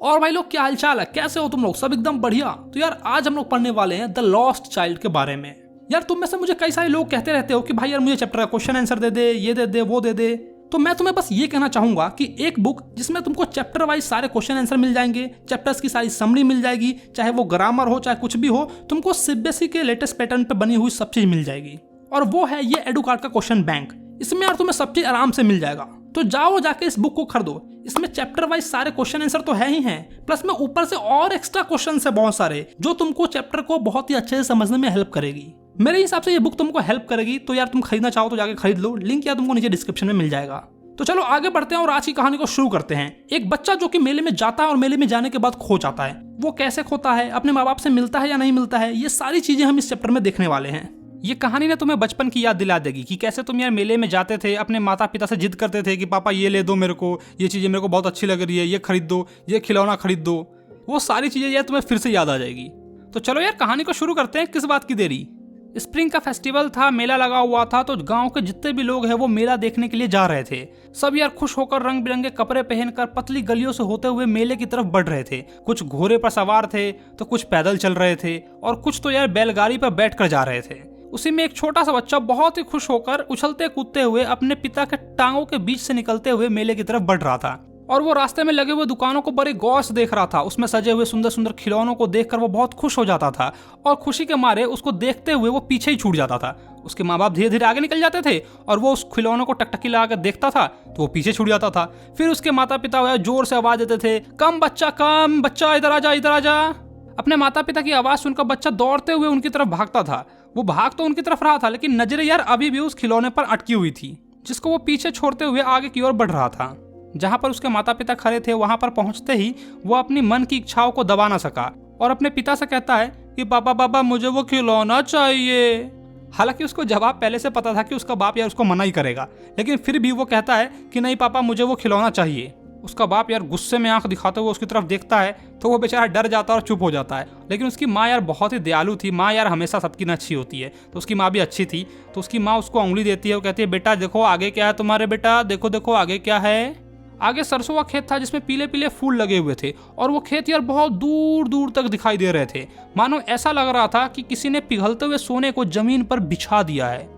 और भाई लोग क्या हालचाल है, कैसे हो तुम लोग? सब एकदम बढ़िया। तो यार आज हम लोग पढ़ने वाले हैं द लॉस्ट चाइल्ड के बारे में। यार तुम में से मुझे कई सारे लोग कहते रहते हो कि भाई यार मुझे चैप्टर का क्वेश्चन आंसर दे दे, ये दे दे, वो दे दे। तो मैं तुम्हें बस ये कहना चाहूंगा कि एक बुक जिसमें तुमको चैप्टर वाइज सारे क्वेश्चन आंसर मिल जाएंगे, चैप्टर्स की सारी समरी मिल जाएगी, चाहे वो ग्रामर हो चाहे कुछ भी हो, तुमको सीबीएसई के लेटेस्ट पैटर्न पे बनी हुई सब चीज मिल जाएगी। और वो है ये एडुकार्ड का क्वेश्चन बैंक। इसमें यार तुम्हें सब चीज आराम से मिल जाएगा। तो जाओ जाके इस बुक को खरीदो। इसमें चैप्टर वाइज सारे क्वेश्चन आंसर तो है ही हैं, प्लस में ऊपर से और एक्स्ट्रा क्वेश्चन है बहुत सारे, जो तुमको चैप्टर को बहुत ही अच्छे से समझने में हेल्प करेगी। मेरे हिसाब से ये बुक तुमको हेल्प करेगी। तो यार तुम खरीदना चाहो तो जाके खरीद लो, लिंक यार तुमको नीचे डिस्क्रिप्शन में मिल जाएगा। तो चलो आगे बढ़ते हैं और आज की कहानी को शुरू करते हैं। एक बच्चा जो कि मेले में जाता है और मेले में जाने के बाद खो जाता है। वो कैसे खोता है, अपने माँ बाप से मिलता है या नहीं मिलता है, ये सारी चीजें हम इस चैप्टर में देखने वाले हैं। ये कहानी ने तुम्हें बचपन की याद दिला देगी कि कैसे तुम यार मेले में जाते थे, अपने माता पिता से जिद करते थे कि पापा ये ले दो मेरे को, ये चीज़ें मेरे को बहुत अच्छी लग रही है, ये खरीद दो, ये खिलौना खरीद दो। वो सारी चीज़ें यार तुम्हें फिर से याद आ जाएगी। तो चलो यार कहानी को शुरू करते हैं, किस बात की देरी। स्प्रिंग का फेस्टिवल था, मेला लगा हुआ था, तो गांव के जितने भी लोग हैं वो मेला देखने के लिए जा रहे थे। सब यार खुश होकर रंग बिरंगे कपड़े पहनकर पतली गलियों से होते हुए मेले की तरफ बढ़ रहे थे। कुछ घोड़े पर सवार थे तो कुछ पैदल चल रहे थे और कुछ तो यार बैलगाड़ी पर बैठकर जा रहे थे। उसी में एक छोटा सा बच्चा बहुत ही खुश होकर उछलते कूदते हुए अपने पिता के टांगों के बीच से निकलते हुए मेले की तरफ बढ़ रहा था। और वो रास्ते में लगे हुए दुकानों को बड़े गौर से देख रहा था। उसमें सजे हुए सुंदर सुंदर खिलौनों को देखकर वो बहुत खुश हो जाता था और खुशी के मारे उसको देखते हुए वो पीछे ही छूट जाता था। उसके माँ बाप धीरे धीरे आगे निकल जाते थे और वो उस खिलौनों को टकटकी लगाकर देखता था तो वो पीछे छूट जाता था। फिर उसके माता पिता जोर से आवाज देते थे, कम बच्चा इधर आ जा, इधर आ जा। अपने माता पिता की आवाज सुनकर बच्चा दौड़ते हुए उनकी तरफ भागता था। वो भाग तो उनकी तरफ रहा था लेकिन नजरें यार अभी भी उस खिलौने पर अटकी हुई थी, जिसको वो पीछे छोड़ते हुए आगे की ओर बढ़ रहा था। जहां पर उसके माता पिता खड़े थे वहां पर पहुंचते ही वो अपनी मन की इच्छाओं को दबा ना सका और अपने पिता से कहता है कि पापा मुझे वो खिलौना चाहिए। हालांकि उसको जवाब पहले से पता था कि उसका बाप यार उसको मना ही करेगा, लेकिन फिर भी वो कहता है कि नहीं पापा मुझे वो खिलौना चाहिए। उसका बाप यार गुस्से में आंख दिखाते हुए उसकी तरफ देखता है तो वो बेचारा डर जाता है और चुप हो जाता है। लेकिन उसकी माँ यार बहुत ही दयालु थी। माँ यार हमेशा सबकी न अच्छी होती है, तो उसकी माँ भी अच्छी थी। तो उसकी माँ उसको उंगली देती है, वो कहती है बेटा देखो आगे क्या है तुम्हारे, बेटा देखो देखो आगे क्या है। आगे सरसों का खेत था जिसमें पीले पीले फूल लगे हुए थे और वो खेत यार बहुत दूर दूर तक दिखाई दे रहे थे। मानो ऐसा लग रहा था कि किसी ने पिघलते हुए सोने को जमीन पर बिछा दिया है।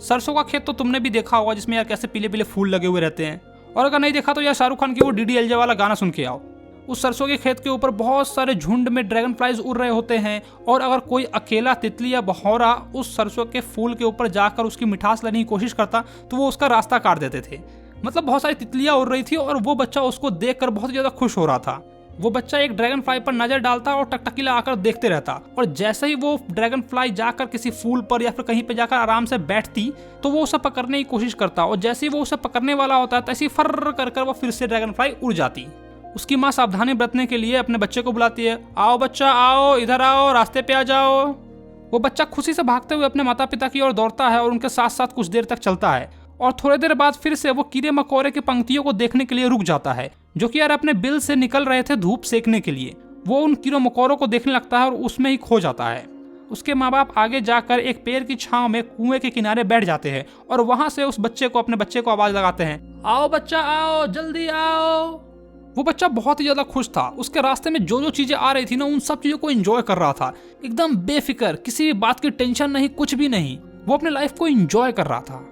सरसों का खेत तो तुमने भी देखा होगा जिसमें यार कैसे पीले पीले फूल लगे हुए रहते हैं। और अगर नहीं देखा तो यार शाहरुख खान की वो डीडीएलजे वाला गाना सुन के आओ। उस सरसों के खेत के ऊपर बहुत सारे झुंड में ड्रैगन फ्लाइज उड़ रहे होते हैं और अगर कोई अकेला तितली या भौरा उस सरसों के फूल के ऊपर जाकर उसकी मिठास लेने की कोशिश करता तो वो उसका रास्ता काट देते थे। मतलब बहुत सारी तितलियां उड़ रही थी और वो बच्चा उसको देखकर बहुत ज्यादा खुश हो रहा था। वो बच्चा एक ड्रैगन फ्लाई पर नजर डालता और टकटकी लगाकर देखते रहता और जैसे ही वो ड्रैगन फ्लाई जाकर किसी फूल पर या फिर कहीं पे जाकर आराम से बैठती तो वो उसे पकड़ने की कोशिश करता और जैसे ही वो उसे पकड़ने वाला होता है तैसे ही फर्र कर वो फिर से ड्रैगन फ्लाई उड़ जाती। उसकी माँ सावधानी बरतने के लिए अपने बच्चे को बुलाती है, आओ बच्चा आओ, इधर आओ, रास्ते पे आ जाओ। वो बच्चा खुशी से भागते हुए अपने माता पिता की ओर दौड़ता है और उनके साथ साथ कुछ देर तक चलता है और थोड़ी देर बाद फिर से वो कीड़े मकोड़े की पंक्तियों को देखने के लिए रुक जाता है, जो कि यार अपने बिल से निकल रहे थे धूप सेकने के लिए। वो उन कीड़ों मकोड़ों को देखने लगता है और उसमें ही खो जाता है। उसके माँ बाप आगे जाकर एक पेड़ की छांव में कुएं के किनारे बैठ जाते हैं और वहां से उस बच्चे को अपने बच्चे को आवाज लगाते हैं, आओ बच्चा आओ, जल्दी आओ। वो बच्चा बहुत ही ज्यादा खुश था। उसके रास्ते में जो जो चीजें आ रही थी ना उन सब चीजों को एंजॉय कर रहा था, एकदम बेफिक्र, किसी भी बात की टेंशन नहीं, कुछ भी नहीं। वो अपने लाइफ को एंजॉय कर रहा था।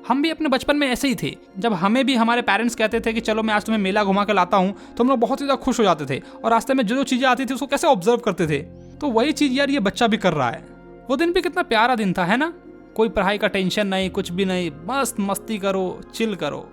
हम भी अपने बचपन में ऐसे ही थे। जब हमें भी हमारे पेरेंट्स कहते थे कि चलो मैं आज तुम्हें मेला घुमा के लाता हूँ तो हम लोग बहुत ही ज्यादा खुश हो जाते थे और रास्ते में जो जो चीजें आती थी उसको कैसे ऑब्जर्व करते थे। तो वही चीज यार ये बच्चा भी कर रहा है। वो दिन भी कितना प्यारा दिन था, है ना? कोई पढ़ाई का टेंशन नहीं, कुछ भी नहीं, मस्त मस्ती करो, चिल करो।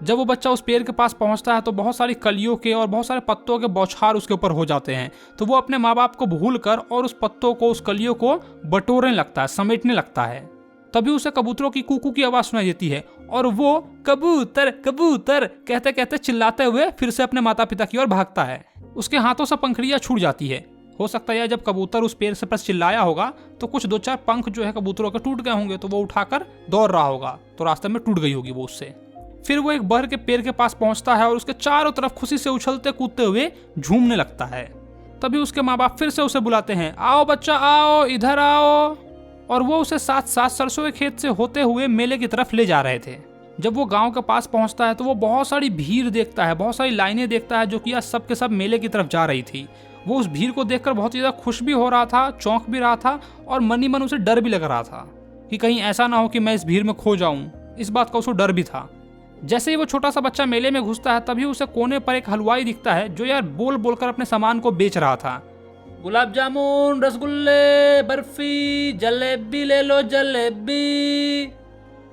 जब वो बच्चा उस पेड़ के पास पहुंचता है तो बहुत सारी कलियों के और बहुत सारे पत्तों के बौछार उसके ऊपर हो जाते हैं। तो वो अपने माँ बाप को भूल कर और उस पत्तों को, उस कलियों को बटोरने लगता है, समेटने लगता है। तभी उसे कबूतरों की कूकू की आवाज सुनाई देती है और वो कबूतर कबूतर कहते कहते चिल्लाते हुए फिर से अपने माता पिता की ओर भागता है। उसके हाथों से पंखड़ियां छूट जाती है। हो सकता है जब कबूतर उस पेड़ से पर चिल्लाया होगा तो कुछ दो चार पंख जो है कबूतरों के टूट गए होंगे, तो वो उठाकर दौड़ रहा होगा तो रास्ते में टूट गई होगी वो उससे। फिर वो एक बरगद के पेड़ के पास पहुंचता है और उसके चारों तरफ खुशी से उछलते कूदते हुए झूमने लगता है। तभी उसके माँ बाप फिर से उसे बुलाते हैं, आओ बच्चा आओ, इधर आओ। और वो उसे साथ साथ सरसों के खेत से होते हुए मेले की तरफ ले जा रहे थे। जब वो गांव के पास पहुंचता है तो वो बहुत सारी भीड़ देखता है, बहुत सारी लाइनें देखता है जो कि आज सब के सब मेले की तरफ जा रही थी। वो उस भीड़ को देखकर बहुत ही ज़्यादा खुश भी हो रहा था, चौंक भी रहा था और मन ही मन उसे डर भी लग रहा था कि कहीं ऐसा ना हो कि मैं इस भीड़ में खो जाऊं। इस बात का उसे डर भी था। जैसे ही वो छोटा सा बच्चा मेले में घुसता है तभी उसे कोने पर एक हलवाई दिखता है जो यार बोल बोलकर अपने सामान को बेच रहा था। गुलाब जामुन, रसगुल्ले, बर्फी, जलेबी ले लो जलेबी।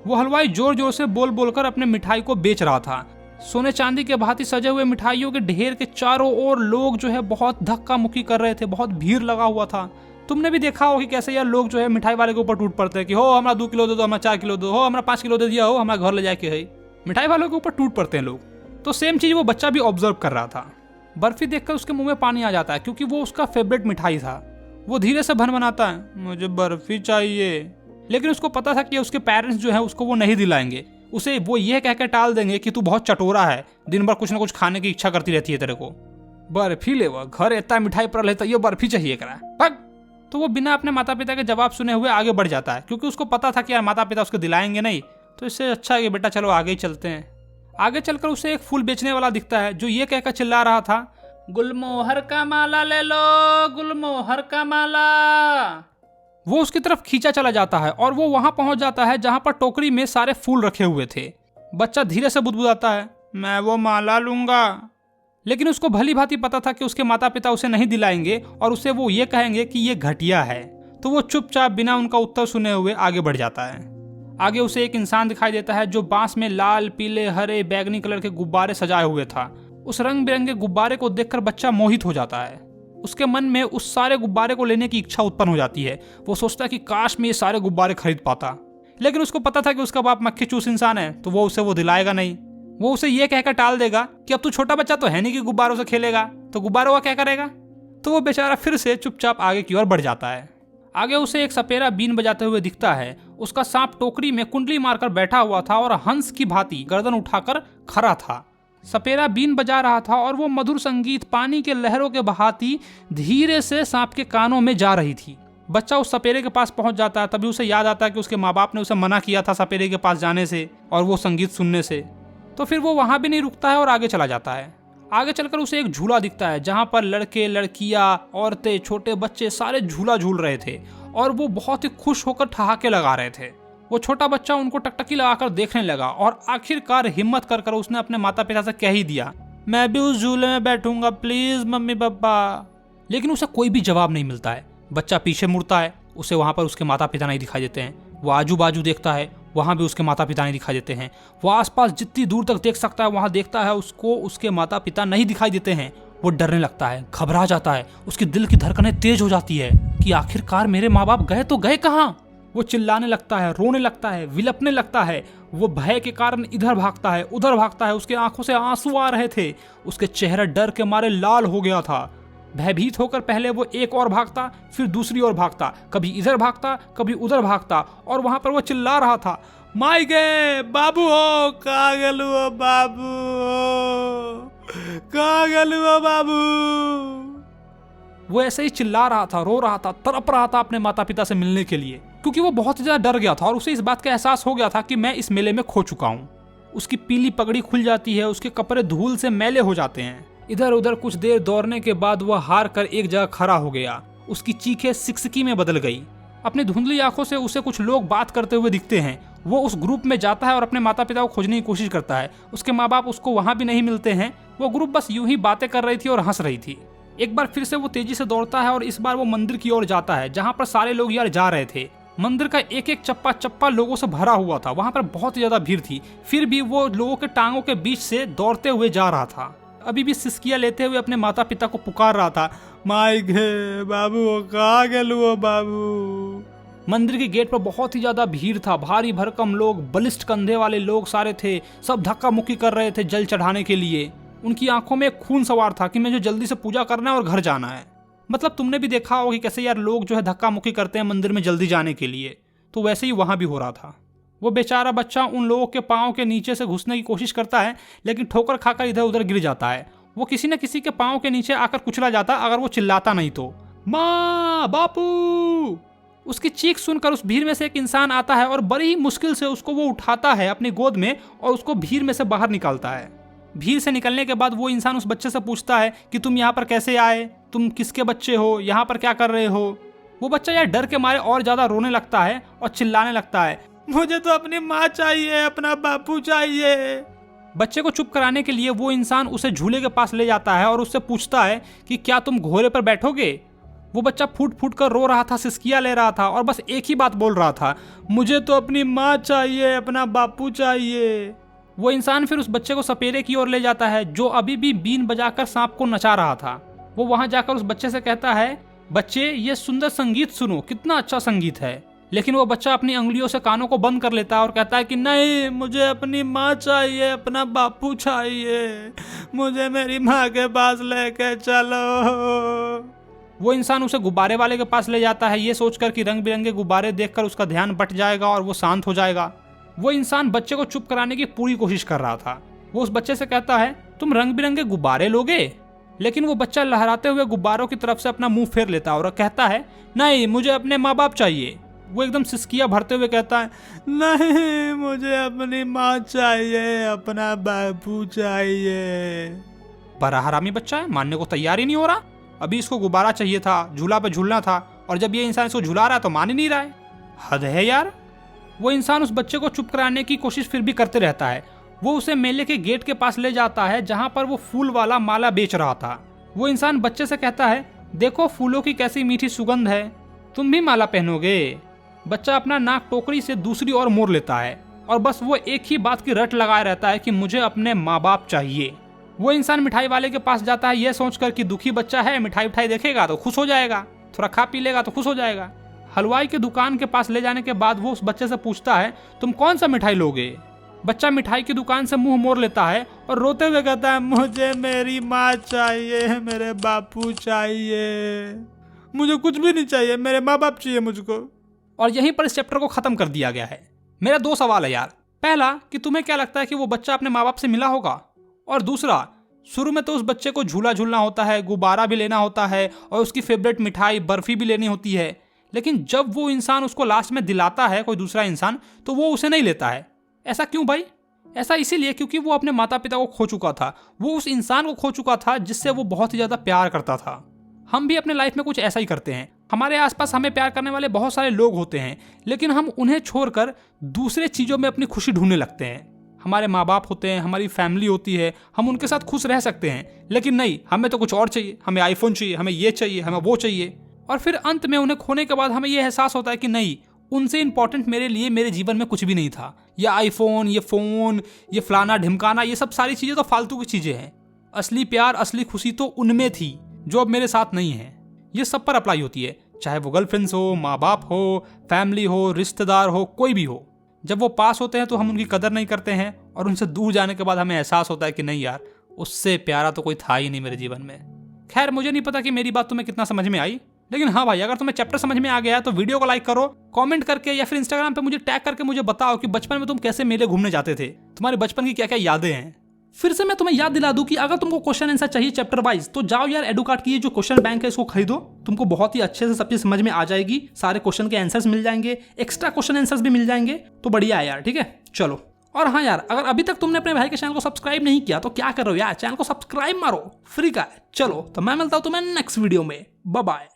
वो हलवाई जोर जोर से बोल बोलकर अपने मिठाई को बेच रहा था। सोने चांदी के भांति सजे हुए मिठाइयों के ढेर के चारों ओर लोग जो है बहुत धक्का मुक्की कर रहे थे, बहुत भीड़ लगा हुआ था। तुमने भी देखा हो कि कैसे यार लोग जो है मिठाई वाले के ऊपर टूट पड़ते हैं कि हो हमारा 2 किलो दे दो, हमारा 4 किलो दो, हो हमारा 5 किलो दे दिया, हो हमारा घर ले जाके है। मिठाई वालों के ऊपर टूट पड़ते हैं लोग। तो सेम चीज वो बच्चा भी ऑब्जर्व कर रहा था। बर्फी देखकर उसके मुंह में पानी आ जाता है क्योंकि वो उसका फेवरेट मिठाई था। वो धीरे से भनभनाता है, मुझे बर्फी चाहिए। लेकिन उसको पता था कि उसके पेरेंट्स जो है उसको वो नहीं दिलाएंगे। उसे वो ये कहकर टाल देंगे कि तू बहुत चटोरा है, दिन भर कुछ ना कुछ खाने की इच्छा करती रहती है तेरे को। बर्फी ले, वो घर इतना मिठाई पर लेता, ये बर्फी चाहिए करा भाग। तो वो बिना अपने माता पिता के जवाब सुने हुए आगे बढ़ जाता है क्योंकि उसको पता था कि यार माता पिता उसको दिलाएंगे नहीं, तो इससे अच्छा है कि बेटा चलो आगे ही चलते हैं। आगे चलकर उसे एक फूल बेचने वाला दिखता है जो ये कहकर चिल्ला रहा था, गुलमोहर का माला ले लो, गुलमोहर का माला। वो उसकी तरफ खींचा चला जाता है और वो वहां पहुंच जाता है जहां पर टोकरी में सारे फूल रखे हुए थे। बच्चा धीरे से बुदबुदाता है, मैं वो माला लूंगा। लेकिन उसको भली भांति पता था कि उसके माता पिता उसे नहीं दिलाएंगे और उसे वो ये कहेंगे कि ये घटिया है। तो वो चुपचाप बिना उनका उत्तर सुने हुए आगे बढ़ जाता है। आगे उसे एक इंसान दिखाई देता है जो बांस में लाल, पीले, हरे, बैगनी कलर के गुब्बारे सजाए हुए था। उस रंग बिरंगे गुब्बारे को देखकर बच्चा मोहित हो जाता है। उसके मन में उस सारे गुब्बारे को लेने की इच्छा उत्पन्न हो जाती है। वो सोचता है कि काश मैं ये सारे गुब्बारे खरीद पाता। लेकिन उसको पता था कि उसका बाप मक्खी चूस इंसान है, तो वो उसे दिलाएगा नहीं। वो उसे ये कहकर टाल देगा कि अब तू छोटा बच्चा तो है नहीं कि गुब्बारों से खेलेगा, तो गुब्बारों का क्या करेगा। तो वो बेचारा फिर से चुपचाप आगे की ओर बढ़ जाता है। आगे उसे एक सपेरा बीन बजाते हुए दिखता है। उसका सांप टोकरी में कुंडली मारकर बैठा हुआ था और हंस की भांति गर्दन उठाकर खड़ा था। सपेरा बीन बजा रहा था और वो मधुर संगीत पानी के लहरों के बहाती धीरे से सांप के कानों में जा रही थी। बच्चा उस सपेरे के पास पहुंच जाता है। तभी उसे याद आता है कि उसके माँ बाप ने उसे मना किया था सपेरे के पास जाने से और वो संगीत सुनने से। तो फिर वो वहां भी नहीं रुकता है और आगे चला जाता है। आगे चलकर उसे एक झूला दिखता है जहां पर लड़के, लड़कियां, औरतें, छोटे बच्चे सारे झूला झूल रहे थे और वो बहुत ही खुश होकर ठहाके लगा रहे थे। वो छोटा बच्चा उनको टकटकी लगाकर देखने लगा और आखिरकार हिम्मत कर कर उसने अपने माता पिता से कह ही दिया, मैं भी उस झूले में बैठूंगा प्लीज मम्मी पापा। लेकिन उसे कोई भी जवाब नहीं मिलता है। बच्चा पीछे मुड़ता है, उसे वहां पर उसके माता पिता नहीं दिखाई देते हैं। वो आजू बाजू देखता है, वहां भी उसके माता पिता नहीं दिखाई देते हैं। वो आसपास जितनी दूर तक देख सकता है वहां देखता है, उसको उसके माता पिता नहीं दिखाई देते हैं। वो डरने लगता है, घबरा जाता है, उसके दिल की धड़कनें तेज हो जाती है कि आखिरकार मेरे माँ बाप गए तो गए कहाँ। वो चिल्लाने लगता है, रोने लगता है, विलपने लगता है। वो भय के कारण इधर भागता है, उधर भागता है। उसके आंखों से आंसू आ रहे थे, उसके चेहरा डर के मारे लाल हो गया था। भयभीत होकर पहले वो एक और भागता, फिर दूसरी ओर भागता, कभी इधर भागता, कभी उधर भागता और वहां पर वो चिल्ला रहा था, माई गे बाबू हो, कहाँ गेलू हो बाबू, कहाँ गेलू हो बाबू। वो ऐसे ही चिल्ला रहा था, रो रहा था, तड़प रहा था अपने माता पिता से मिलने के लिए, क्योंकि वो बहुत ज्यादा डर गया था और उसे इस बात का एहसास हो गया था कि मैं इस मेले में खो चुका हूँ। उसकी पीली पगड़ी खुल जाती है, उसके कपड़े धूल से मैले हो जाते हैं। इधर उधर कुछ देर दौड़ने के बाद वह हार कर एक जगह खड़ा हो गया। उसकी चीखें सिकसिकी में बदल गई। अपनी धुंधली आंखों से उसे कुछ लोग बात करते हुए दिखते हैं। वो उस ग्रुप में जाता है और अपने माता पिता को खोजने की कोशिश करता है। उसके माँ बाप उसको वहां भी नहीं मिलते हैं। वो ग्रुप बस यूं ही बातें कर रही थी और हंस रही थी। एक बार फिर से वो तेजी से दौड़ता है और इस बार वो मंदिर की ओर जाता है जहाँ पर सारे लोग यार जा रहे थे। मंदिर का एक एक चप्पा चप्पा लोगों से भरा हुआ था। वहां पर बहुत ज्यादा भीड़ थी, फिर भी वो लोगों के टांगों के बीच से दौड़ते हुए जा रहा था। अभी भी सिसकियां लेते हुए अपने माता पिता को पुकार रहा था, माई गे बाबू कहाँ गेलू बाबू। मंदिर के गेट पर बहुत ही ज्यादा भीड़ था। भारी भरकम लोग, बलिष्ठ कंधे वाले लोग सारे थे। सब धक्का मुक्की कर रहे थे जल चढ़ाने के लिए। उनकी आंखों में खून सवार था कि मुझे जल्दी से पूजा करना है और घर जाना है। मतलब तुमने भी देखा होगा कि कैसे यार लोग जो है धक्का मुक्की करते हैं मंदिर में जल्दी जाने के लिए, तो वैसे ही वहां भी हो रहा था। वो बेचारा बच्चा उन लोगों के पाँव के नीचे से घुसने की कोशिश करता है, लेकिन ठोकर खाकर इधर उधर गिर जाता है। वो किसी न किसी के पाँव के नीचे आकर कुचला जाता अगर वो चिल्लाता नहीं तो। माँ बापू। उसकी चीख सुनकर उस भीड़ में से एक इंसान आता है और बड़ी ही मुश्किल से उसको वो उठाता है अपनी गोद में और उसको भीड़ में से बाहर निकालता है। भीड़ से निकलने के बाद वो इंसान उस बच्चे से पूछता है कि तुम यहाँ पर कैसे आए, तुम किसके बच्चे हो, यहाँ पर क्या कर रहे हो। वो बच्चा यार डर के मारे और ज्यादा रोने लगता है और चिल्लाने लगता है, मुझे तो अपनी माँ चाहिए, अपना बापू चाहिए। बच्चे को चुप कराने के लिए वो इंसान उसे झूले के पास ले जाता है और उससे पूछता है कि क्या तुम घोड़े पर बैठोगे। वो बच्चा फूट फूट कर रो रहा था, सिसकियाँ ले रहा था और बस एक ही बात बोल रहा था, मुझे तो अपनी माँ चाहिए, अपना बापू चाहिए। वो इंसान फिर उस बच्चे को सपेरे की ओर ले जाता है जो अभी भी बीन बजाकर सांप को नचा रहा था। वो वहां जाकर उस बच्चे से कहता है, बच्चे ये सुंदर संगीत सुनो, कितना अच्छा संगीत है। लेकिन वो बच्चा अपनी अंगुलियों से कानों को बंद कर लेता है और कहता है कि नहीं, मुझे अपनी माँ चाहिए, अपना बापू चाहिए, मुझे मेरी माँ के पास लेके चलो। वो इंसान उसे गुब्बारे वाले के पास ले जाता है, ये सोचकर कि रंग बिरंगे गुब्बारे देखकर उसका ध्यान बट जाएगा और वो शांत हो जाएगा। वो इंसान बच्चे को चुप कराने की पूरी कोशिश कर रहा था। वो उस बच्चे से कहता है, तुम रंग बिरंगे गुब्बारे लोगे? लेकिन वो बच्चा लहराते हुए गुब्बारों की तरफ से अपना मुंह फेर लेता है और कहता है, नहीं, मुझे अपने माँ बाप चाहिए। वो एकदम सिसकियाँ भरते हुए कहता है, नहीं, मुझे अपनी माँ चाहिए, अपना बापू चाहिए। बड़ा हरामी बच्चा है, मानने को तैयार ही नहीं हो रहा। अभी इसको गुब्बारा चाहिए था, झूला पे झूलना था, और जब ये इंसान इसको झुला रहा है तो मान ही नहीं रहा है। हद है यार। वो इंसान उस बच्चे को चुप कराने की कोशिश फिर भी करते रहता है। वो उसे मेले के गेट के पास ले जाता है जहां पर वो फूल वाला माला बेच रहा था। वो इंसान बच्चे से कहता है, देखो फूलों की कैसी मीठी सुगंध है, तुम भी माला पहनोगे? बच्चा अपना नाक टोकरी से दूसरी ओर मोड़ लेता है और बस वो एक ही बात की रट लगाए रहता है कि मुझे अपने माँ बाप चाहिए। वो इंसान मिठाई वाले के पास जाता है, यह सोचकर कि दुखी बच्चा है, मिठाई उठाई देखेगा तो खुश हो जाएगा, थोड़ा खा पी लेगा तो खुश हो जाएगा। हलवाई की दुकान के पास ले जाने के बाद वो उस बच्चे से पूछता है, तुम कौन सा मिठाई लोगे? बच्चा मिठाई की दुकान से मुंह मोड़ लेता है और रोते हुए कहता है, मुझे मेरी माँ चाहिए, मेरे बापू चाहिए, मुझे कुछ भी नहीं चाहिए, मेरे माँ बाप चाहिए मुझको। और यहीं पर इस चैप्टर को खत्म कर दिया गया है। मेरा 2 सवाल है यार। पहला, कि तुम्हें क्या लगता है कि वो बच्चा अपने माँ बाप से मिला होगा? और दूसरा, शुरू में तो उस बच्चे को झूला झूलना होता है, गुब्बारा भी लेना होता है और उसकी फेवरेट मिठाई बर्फी भी लेनी होती है, लेकिन जब वो इंसान उसको लास्ट में दिलाता है, कोई दूसरा इंसान, तो वो उसे नहीं लेता है। ऐसा क्यों भाई? ऐसा इसीलिए क्योंकि वो अपने माता पिता को खो चुका था, वो उस इंसान को खो चुका था जिससे वो बहुत ही ज्यादा प्यार करता था। हम भी अपने लाइफ में कुछ ऐसा ही करते हैं। हमारे आसपास हमें प्यार करने वाले बहुत सारे लोग होते हैं, लेकिन हम उन्हें छोड़कर दूसरे चीजों में अपनी खुशी ढूंढने लगते हैं। हमारे माँ बाप होते हैं, हमारी फैमिली होती है, हम उनके साथ खुश रह सकते हैं, लेकिन नहीं, हमें तो कुछ और चाहिए, हमें आईफोन चाहिए, हमें ये चाहिए, हमें वो चाहिए। और फिर अंत में उन्हें खोने के बाद हमें यह एहसास होता है कि नहीं, उनसे इंपॉर्टेंट मेरे लिए मेरे जीवन में कुछ भी नहीं था। ये आईफोन, ये फोन, ये फलाना ढिमकाना, ये सब सारी चीजें तो फालतू की चीजें हैं। असली प्यार, असली खुशी तो उनमें थी जो अब मेरे साथ नहीं है। ये सब पर अप्लाई होती है, चाहे वो गर्लफ्रेंड्स हो, माँ बाप हो, फैमिली हो, रिश्तेदार हो, कोई भी हो। जब वो पास होते हैं तो हम उनकी कदर नहीं करते हैं और उनसे दूर जाने के बाद हमें एहसास होता है कि नहीं यार, उससे प्यारा तो कोई था ही नहीं मेरे जीवन में। खैर, मुझे नहीं पता कि मेरी बात तुम्हें कितना समझ में आई, लेकिन हाँ भाई, अगर तुम्हें चैप्टर समझ में आ गया तो वीडियो को लाइक करो, कमेंट करके या फिर इंस्टाग्राम पे मुझे टैग करके मुझे बताओ कि बचपन में तुम कैसे मेले घूमने जाते थे, तुम्हारे बचपन की क्या क्या यादें हैं। फिर से मैं तुम्हें याद दिला दूं कि अगर तुमको क्वेश्चन आंसर चाहिए चैप्टर वाइज, तो जाओ यार एडुकार्ड की ये जो क्वेश्चन बैंक है इसको खरीदो, तुमको बहुत ही अच्छे से सब चीज समझ में आ जाएगी, सारे क्वेश्चन के आंसर्स मिल जाएंगे, एक्स्ट्रा क्वेश्चन आंसर्स भी मिल जाएंगे, तो बढ़िया है यार। ठीक है, चलो। और हाँ यार, अगर अभी तक तुमने अपने भाई के चैनल को सब्सक्राइब नहीं किया तो क्या कर रहे हो यार, चैनल को सब्सक्राइब मारो, फ्री का है। चलो, तो मैं मिलता हूं तुम्हें नेक्स्ट वीडियो में। Bye bye.